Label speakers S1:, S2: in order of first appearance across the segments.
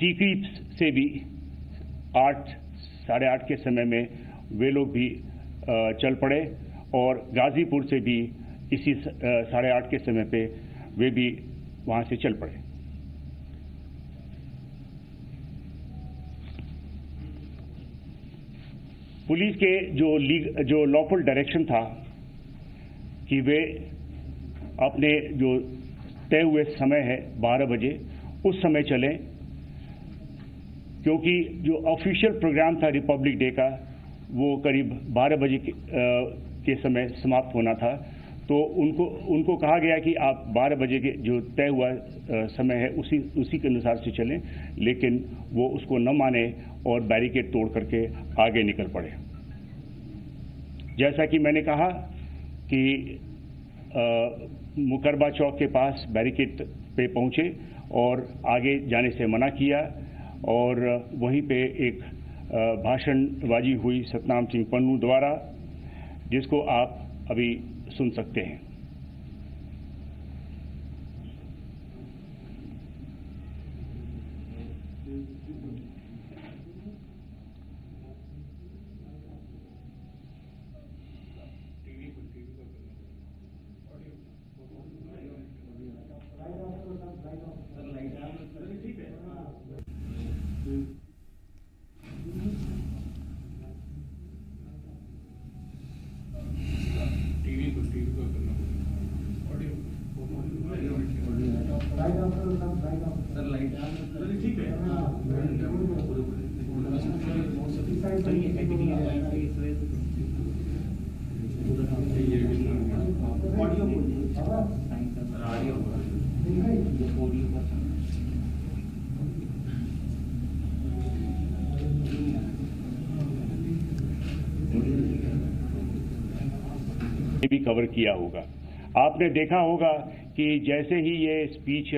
S1: टीकरी से भी 8 साढ़े 8 के समय में वे लोग भी चल पड़े और गाजीपुर से भी इसी 8:30 के समय पे वे भी वहां से चल पड़े। पुलिस के जो लॉफुल डायरेक्शन था कि वे अपने जो तय हुए समय है 12 बजे उस समय चलें, क्योंकि जो ऑफिशियल प्रोग्राम था रिपब्लिक डे का वो करीब 12 बजे के समय समाप्त होना था। तो उनको कहा गया कि आप 12 बजे के जो तय हुआ समय है उसी के अनुसार से चलें, लेकिन वो उसको न माने और बैरिकेड तोड़ करके आगे निकल पड़े। जैसा कि मैंने कहा कि मुकरबा चौक के पास बैरिकेड पे पहुंचे और आगे जाने से मना किया और वहीं पे एक भाषणबाजी हुई सतनाम सिंह पन्नू द्वारा, जिसको आप अभी सुन सकते हैं। भी कवर किया होगा। आपने देखा होगा कि जैसे ही ये स्पीच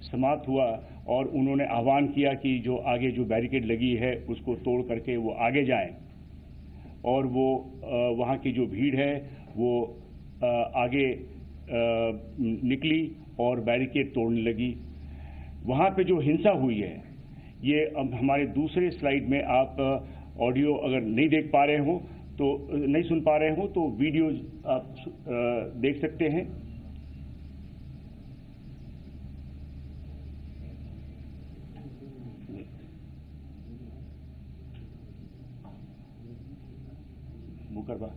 S1: समाप्त हुआ और उन्होंने आह्वान किया कि जो आगे जो बैरिकेड लगी है उसको तोड़ करके वो आगे जाएं, और वो वहाँ की जो भीड़ है वो आगे निकली और बैरिकेड तोड़ने लगी। वहाँ पे जो हिंसा हुई है, ये अब हमारे दूसरे स्लाइड में आप ऑडियो अगर नहीं देख पा रहे हो तो नहीं सुन पा रहे हो तो वीडियो आप देख सकते हैं। मुकरबा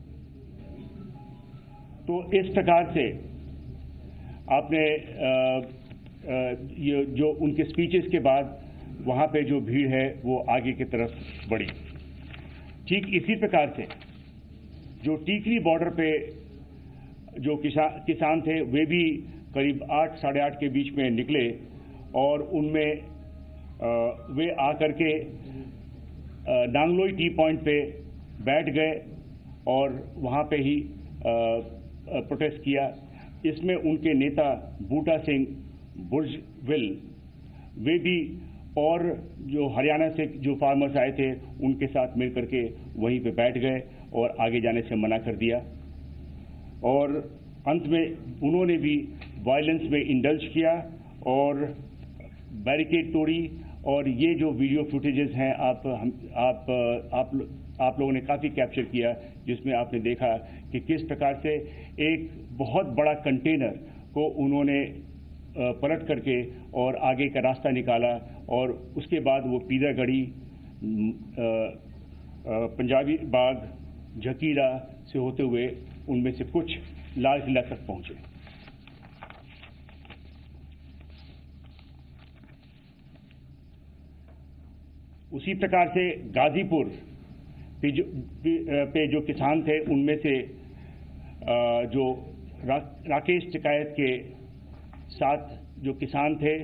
S1: तो इस प्रकार से आपने ये जो उनके स्पीचेस के बाद वहां पे जो भीड़ है वो आगे की तरफ बढ़ी। ठीक इसी प्रकार से जो टीकरी बॉर्डर पे जो किसान थे वे भी करीब 8 साढ़े 8 के बीच में निकले और उनमें वे आकर के डांगलोई टी पॉइंट पे बैठ गए और वहाँ पे ही प्रोटेस्ट किया। इसमें उनके नेता बूटा सिंह बुर्जविल वे भी और जो हरियाणा से जो फार्मर्स आए थे उनके साथ मिल करके वहीं पे बैठ गए और आगे जाने से मना कर दिया। और अंत में उन्होंने भी वायलेंस में इंडल्ज किया और बैरिकेड तोड़ी। और ये जो वीडियो फुटेजेस हैं आप लोगों ने काफ़ी कैप्चर किया, जिसमें आपने देखा कि किस प्रकार से एक बहुत बड़ा कंटेनर को उन्होंने पलट करके और आगे का रास्ता निकाला और उसके बाद वो पीरागढ़ी, पंजाबी बाग, झकीरा से होते हुए उनमें से कुछ लाल किला तक पहुंचे। उसी प्रकार से गाजीपुर पे जो किसान थे उनमें से जो राकेश टिकायत के साथ जो किसान थे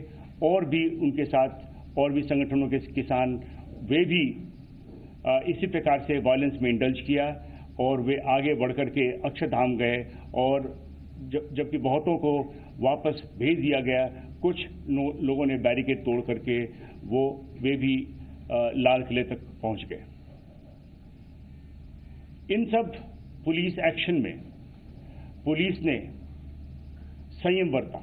S1: और भी उनके साथ और भी संगठनों के किसान, वे भी इसी प्रकार से वायलेंस में इंडल्ज किया और वे आगे बढ़कर के अक्षरधाम गए। और जबकि बहुतों को वापस भेज दिया गया, कुछ लोगों ने बैरिकेड तोड़ करके वे भी लाल किले तक पहुंच गए। इन सब पुलिस एक्शन में पुलिस ने संयम बरता।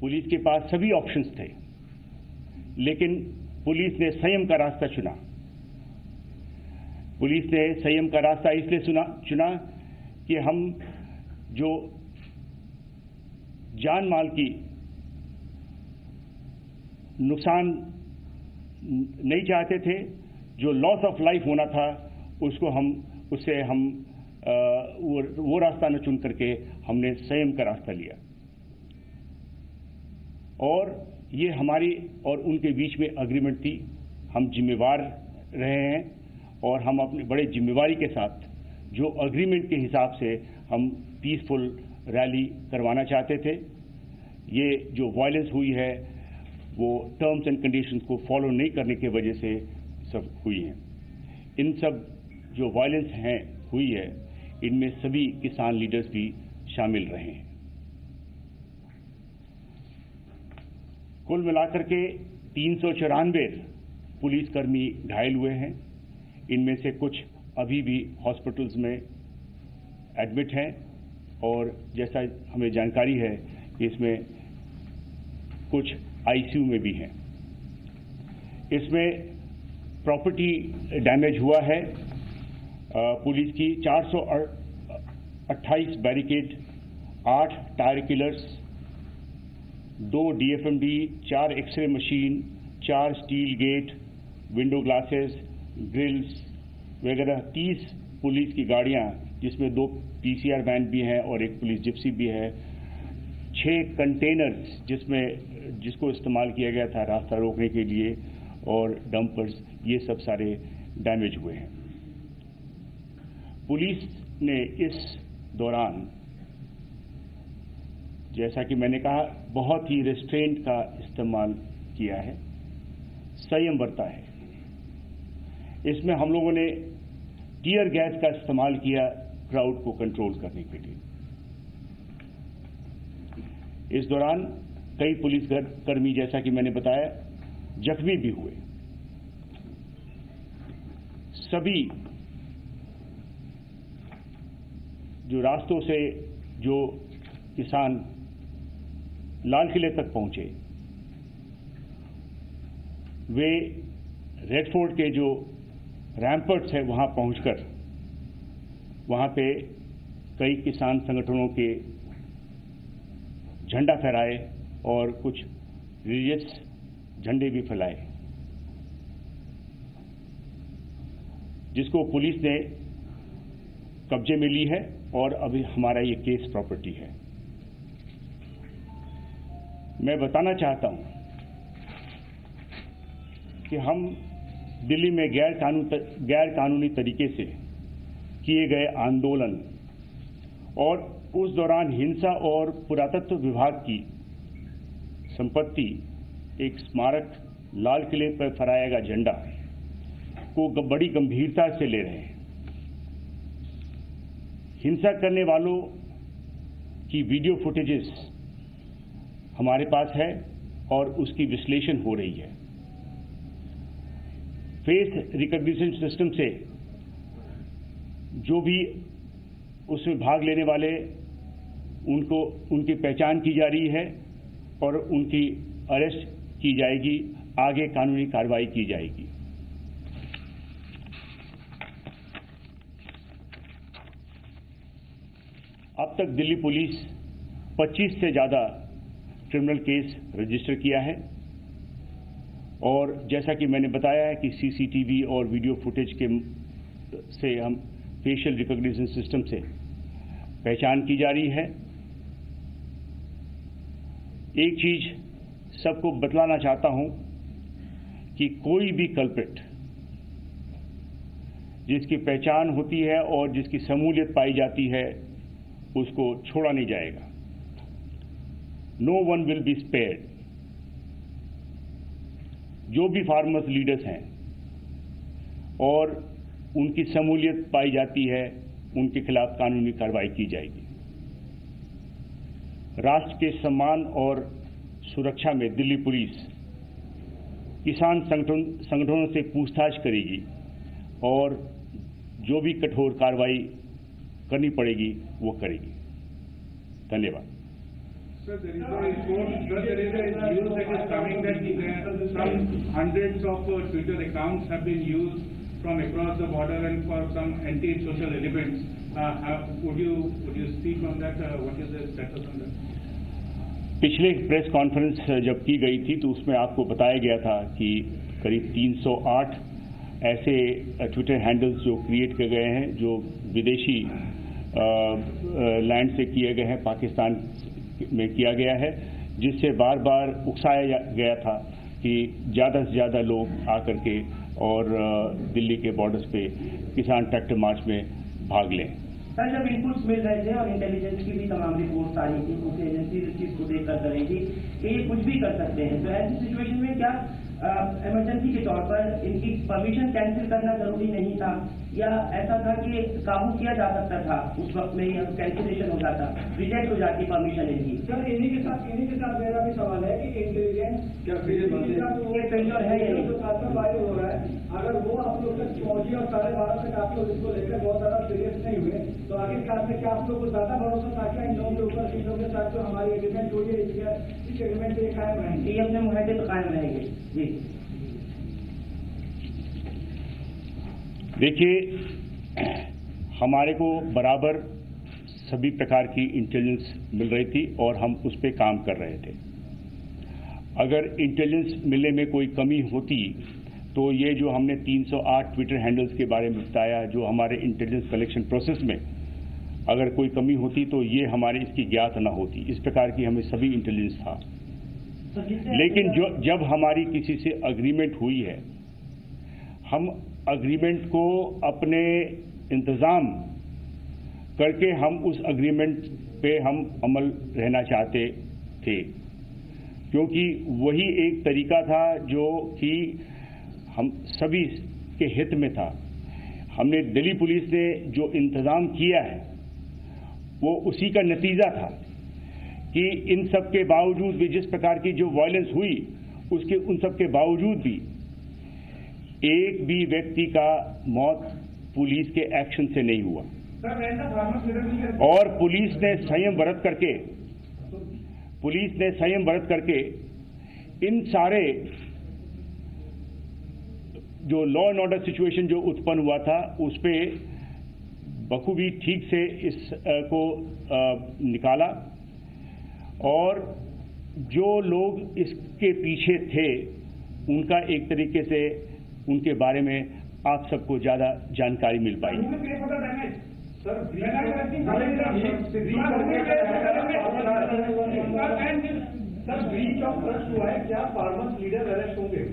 S1: पुलिस के पास सभी ऑप्शंस थे लेकिन पुलिस ने संयम का रास्ता चुना। पुलिस ने संयम का रास्ता इसलिए चुना कि हम जो जान माल की नुकसान नहीं चाहते थे, जो लॉस ऑफ लाइफ होना था उससे हम वो रास्ता न चुन करके हमने संयम का रास्ता लिया। और ये हमारी और उनके बीच में एग्रीमेंट थी। हम जिम्मेवार रहे हैं और हम अपनी बड़े जिम्मेवारी के साथ जो एग्रीमेंट के हिसाब से हम पीसफुल रैली करवाना चाहते थे। ये जो वायलेंस हुई है वो टर्म्स एंड कंडीशंस को फॉलो नहीं करने की वजह से सब हुई है। इन सब जो वायलेंस हुई है इनमें सभी किसान लीडर्स भी शामिल रहे हैं। कुल मिलाकर के 394 पुलिसकर्मी घायल हुए हैं। इनमें से कुछ अभी भी हॉस्पिटल्स में एडमिट हैं और जैसा हमें जानकारी है इसमें कुछ आईसीयू में भी हैं। इसमें प्रॉपर्टी डैमेज हुआ है। पुलिस की 428 barricade, 8 tyre killers, 2 DFMD, 4 x-ray machine, 4 steel gate, window glasses, grills वगैरह 30 पुलिस की गाड़ियां, जिसमें 2 PCR वैन भी हैं और 1 पुलिस जिप्सी भी है, 6 कंटेनर्स जिसको इस्तेमाल किया गया था रास्ता रोकने के लिए, और डंपर्स, ये सब सारे डैमेज हुए हैं। पुलिस ने इस दौरान, जैसा कि मैंने कहा, बहुत ही रेस्ट्रेंट का इस्तेमाल किया है, संयम बरता है। इसमें हम लोगों ने टीयर गैस का इस्तेमाल किया क्राउड को कंट्रोल करने के लिए। इस दौरान कई पुलिसकर्मी, जैसा कि मैंने बताया, जख्मी भी हुए। सभी जो रास्तों से जो किसान लाल किले तक पहुंचे, वे रेड फोर्ट के जो रैम्पर्ट्स है वहां पहुंचकर वहां पे कई किसान संगठनों के झंडा फहराए और कुछ रिलीजियस झंडे भी फैलाए, जिसको पुलिस ने कब्जे में ली है और अभी हमारा ये केस प्रॉपर्टी है। मैं बताना चाहता हूं कि हम दिल्ली में गैर कानूनी तरीके से किए गए आंदोलन और उस दौरान हिंसा और पुरातत्व विभाग की संपत्ति, एक स्मारक, लाल किले पर फहराया गया झंडा को बड़ी गंभीरता से ले रहे हैं। हिंसा करने वालों की वीडियो फुटेजेस हमारे पास है और उसकी विश्लेषण हो रही है। फेस रिकॉग्निशन सिस्टम से जो भी उसमें भाग लेने वाले उनकी पहचान की जा रही है और उनकी अरेस्ट की जाएगी, आगे कानूनी कार्रवाई की जाएगी। अब तक दिल्ली पुलिस 25 से ज़्यादा क्रिमिनल केस रजिस्टर किया है और जैसा कि मैंने बताया है कि CCTV और वीडियो फुटेज से हम फेशियल रिकॉग्निशन सिस्टम से पहचान की जा रही है। एक चीज सबको बतलाना चाहता हूं कि कोई भी कल्प्रिट जिसकी पहचान होती है और जिसकी शमूलियत पाई जाती है उसको छोड़ा नहीं जाएगा। No one will be spared. जो भी फार्मर्स लीडर्स हैं और उनकी शमूलियत पाई जाती है उनके खिलाफ कानूनी कार्रवाई की जाएगी। राष्ट्र के सम्मान और सुरक्षा में दिल्ली पुलिस किसान संगठनों से पूछताछ करेगी और जो भी कठोर कार्रवाई करनी पड़ेगी वो करेगी। धन्यवाद।
S2: Sir, there is a report, sir, there is a news that is coming that some hundreds of Twitter accounts have been used from across the border and for some anti-social elements. Would you speak on that? What is the status on that?
S1: पिछले press conference जब की गई थी तो उसमें आपको बताया गया था कि करीब 308 ऐसे ट्विटर हैंडल्स जो क्रिएट किए गए हैं जो विदेशी लैंड से किए गए हैं, पाकिस्तान में किया गया है, जिससे बार बार उकसाया गया था कि ज़्यादा से ज़्यादा लोग आकर के और दिल्ली के बॉर्डर्स पे किसान ट्रैक्टर मार्च में भाग लें।
S3: सर, जब इनपुट्स मिल रहे थे और इंटेलिजेंस की भी तमाम रिपोर्ट्स आ रही थी, कुछ एजेंसी इस चीज़ को देखकर कर रही थी कि ये कुछ भी कर सकते हैं, तो ऐसी सिचुएशन में क्या इमरजेंसी के तौर पर इनकी परमिशन कैंसिल करना जरूरी नहीं था, या ऐसा था कि काबू किया जा सकता था उस वक्त में, या कैंसिलेशन हो जाता, रिजेक्ट हो जाती परमिशन इनकी?
S4: सर, इन्हीं के साथ मेरा भी सवाल है कि इंटेलिजेंस क्या
S3: फेलियर है, ये
S4: वायु हो रहा है, अगर वो आप लोग तक पहुंची और 12:30 तक आप लोग इसको लेकर बहुत ज्यादा सीरियस नहीं हुए, तो आखिरकार में क्या आप लोग को ज्यादा भरोसा था क्या इन लोगों के ऊपर, इन लोगों के साथ जो हमारी एग्रीमेंट हुई है इस एग्रीमेंट पे कायम रहेंगे?
S3: ये अपने मुहैदे पर कायम रहेंगे। जी
S1: देखिए, हमारे को बराबर सभी प्रकार की इंटेलिजेंस मिल रही थी और हम उस पर काम कर रहे थे। अगर इंटेलिजेंस मिलने में कोई कमी होती तो ये जो हमने 308 ट्विटर हैंडल्स के बारे में बताया, जो हमारे इंटेलिजेंस कलेक्शन प्रोसेस में अगर कोई कमी होती तो ये हमारे इसकी ज्ञात ना होती। इस प्रकार की हमें सभी इंटेलिजेंस था। लेकिन जब हमारी किसी से अग्रीमेंट हुई है, हम अग्रीमेंट को अपने इंतज़ाम करके हम उस अग्रीमेंट पे हम अमल रहना चाहते थे, क्योंकि वही एक तरीका था जो कि हम सभी के हित में था। हमने दिल्ली पुलिस ने जो इंतज़ाम किया है वो उसी का नतीजा था कि इन सब के बावजूद भी, जिस प्रकार की जो वायलेंस हुई उसके उन सब के बावजूद भी एक भी व्यक्ति का मौत पुलिस के एक्शन से नहीं हुआ। और पुलिस ने संयम बरत करके इन सारे जो लॉ एंड ऑर्डर सिचुएशन जो उत्पन्न हुआ था उस पे बखूबी ठीक से इस को निकाला, और जो लोग इसके पीछे थे उनका एक तरीके से उनके बारे में आप सबको ज़्यादा जानकारी मिल पाई।
S4: ब्रीच ऑफ ट्रस्ट हुआ है, क्या फार्मर्स लीडर अरेस्ट होंगे?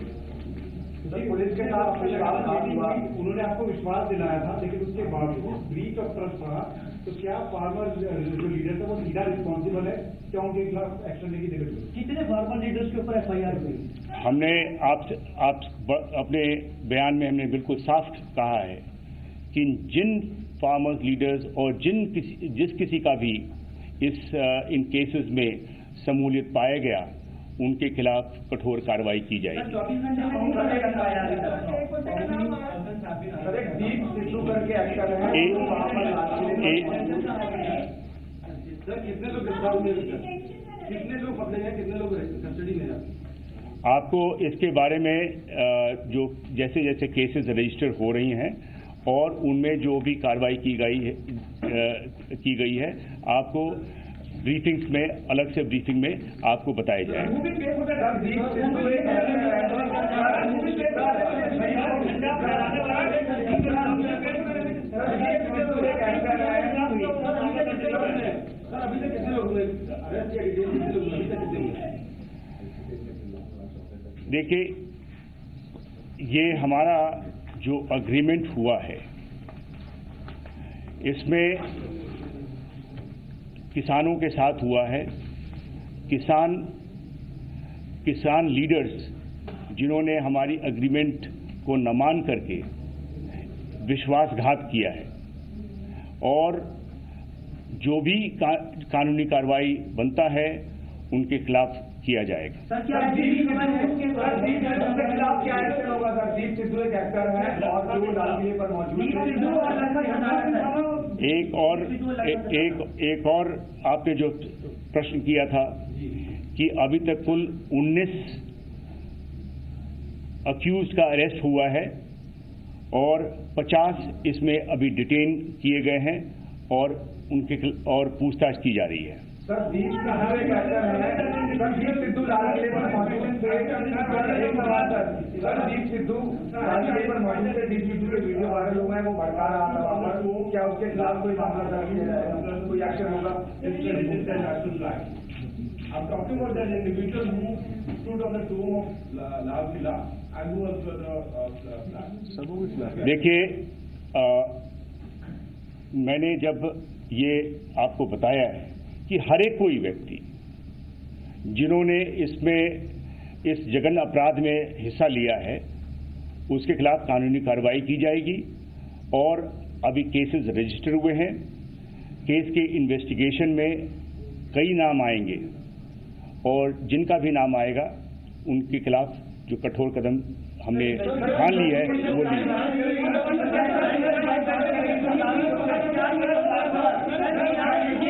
S4: पुलिस के साथ उन्होंने आपको विश्वास दिलाया था, लेकिन उसके बावजूद ब्रीच ऑफ ट्रस्ट रहा, तो क्या फार्मर जो लीडर थे वो सीधा रिस्पॉन्सिबल है? क्या उनके खिलाफ एक्शन लेने की जरूरत है? कितने फार्मर लीडर्स के ऊपर FIR हुई?
S1: हमने आप अपने बयान में हमने बिल्कुल साफ कहा है कि जिन फार्मर्स लीडर्स और जिस किसी का भी इन केसेस में शमूलियत पाया गया उनके खिलाफ कठोर कार्रवाई की जाएगी। आपको इसके बारे में जो जैसे जैसे केसेस रजिस्टर हो रही हैं और उनमें जो भी कार्रवाई की गई है आपको ब्रीफिंग्स में, अलग से ब्रीफिंग में आपको बताया जाएगा। देखिए, ये हमारा जो अग्रीमेंट हुआ है इसमें किसानों के साथ हुआ है। किसान लीडर्स जिन्होंने हमारी एग्रीमेंट को न मान करके विश्वासघात किया है, और जो भी कानूनी कार्रवाई बनता है उनके खिलाफ किया जाएगा। एक और आपने जो प्रश्न किया था कि अभी तक कुल 19 अक्यूज का अरेस्ट हुआ है और 50 इसमें अभी डिटेन किए गए हैं और पूछताछ की जा रही है।
S4: सर दीप का हर एक दीप सिद्धू लालकिले पर मौजूद सर दीप सिद्धू लालकिले पर मौजूद है। दीप सिद्धू के वीडियो वायरल हुए हैं, वो भड़का रहा था वहाँ पर, क्या उसके खिलाफ कोई मामला दर्ज किया जाएगा, कोई एक्शन होगा? I'm talking about that individual who stood on the tomb of Lal Killa and who was the
S1: देखिए, मैंने जब ये आपको बताया है कि हर एक कोई व्यक्ति जिन्होंने इस जघन्य अपराध में हिस्सा लिया है उसके खिलाफ कानूनी कार्रवाई की जाएगी और अभी केसेस रजिस्टर हुए हैं। केस के इन्वेस्टिगेशन में कई नाम आएंगे और जिनका भी नाम आएगा उनके खिलाफ जो कठोर कदम हमने ठान ली है वो ली।